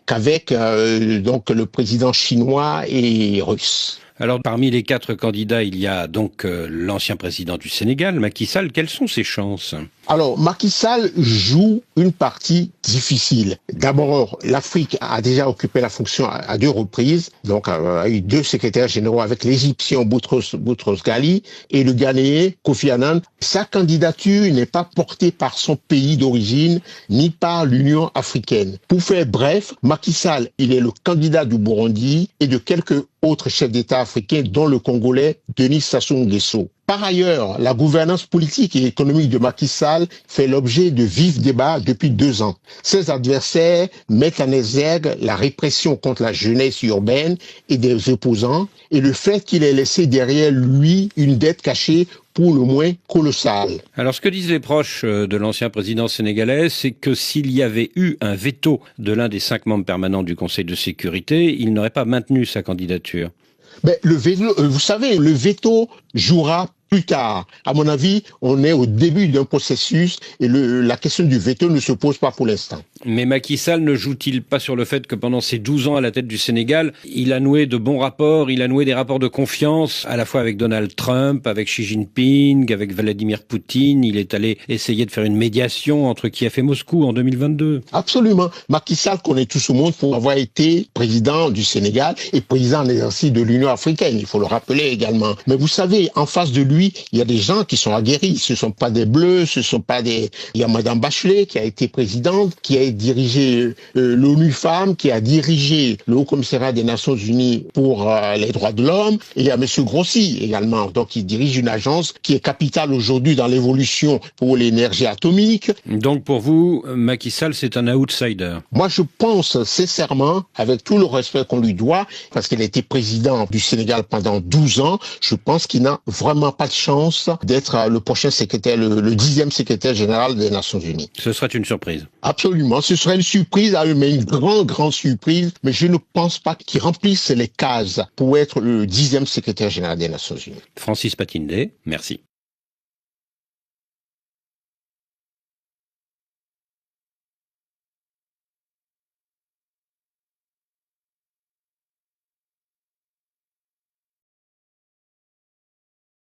qu'avec donc le président chinois et russe. Alors, parmi les 4 candidats, il y a donc l'ancien président du Sénégal, Macky Sall. Quelles sont ses chances ? Alors, Macky Sall joue une partie difficile. D'abord, l'Afrique a déjà occupé la fonction à 2 reprises. Donc, a eu 2 secrétaires généraux avec l'Égyptien Boutros-Ghali et le Ghanéen Kofi Annan. Sa candidature n'est pas portée par son pays d'origine ni par l'Union africaine. Pour faire bref, Macky Sall, il est le candidat du Burundi et de quelques autres chefs d'État africains, dont le Congolais Denis Sassou Nguesso. Par ailleurs, la gouvernance politique et économique de Macky Sall fait l'objet de vifs débats depuis 2 ans. Ses adversaires mettent en exergue la répression contre la jeunesse urbaine et des opposants et le fait qu'il ait laissé derrière lui une dette cachée pour le moins colossale. Alors, ce que disent les proches de l'ancien président sénégalais, c'est que s'il y avait eu un veto de l'un des 5 membres permanents du Conseil de sécurité, il n'aurait pas maintenu sa candidature. Mais le veto, vous savez, le veto jouera plus tard. À mon avis, on est au début d'un processus et la question du veto ne se pose pas pour l'instant. Mais Macky Sall ne joue-t-il pas sur le fait que pendant ces 12 ans à la tête du Sénégal, il a noué de bons rapports, il a noué des rapports de confiance, à la fois avec Donald Trump, avec Xi Jinping, avec Vladimir Poutine. Il est allé essayer de faire une médiation entre Kiev et Moscou en 2022. Absolument. Macky Sall connaît tout ce monde pour avoir été président du Sénégal et président en exercice de l'Union africaine. Il faut le rappeler également. Mais vous savez, en face de lui, il y a des gens qui sont aguerris. Ce ne sont pas des bleus, ce sont pas des... Il y a Madame Bachelet qui a été présidente, qui a dirigé l'ONU Femmes, qui a dirigé le Haut Commissariat des Nations Unies pour les droits de l'homme. Et il y a Monsieur Grossi également. Donc, il dirige une agence qui est capitale aujourd'hui dans l'évolution pour l'énergie atomique. Donc, pour vous, Macky Sall, c'est un outsider? Moi, je pense sincèrement, avec tout le respect qu'on lui doit, parce qu'il a été président du Sénégal pendant 12 ans, je pense qu'il n'a vraiment pas de chance d'être le prochain secrétaire, le 10e secrétaire général des Nations Unies. Ce serait une surprise. Absolument, ce serait une surprise, mais une grande surprise, mais je ne pense pas qu'il remplisse les cases pour être le 10e secrétaire général des Nations Unies. Francis Patindé, merci.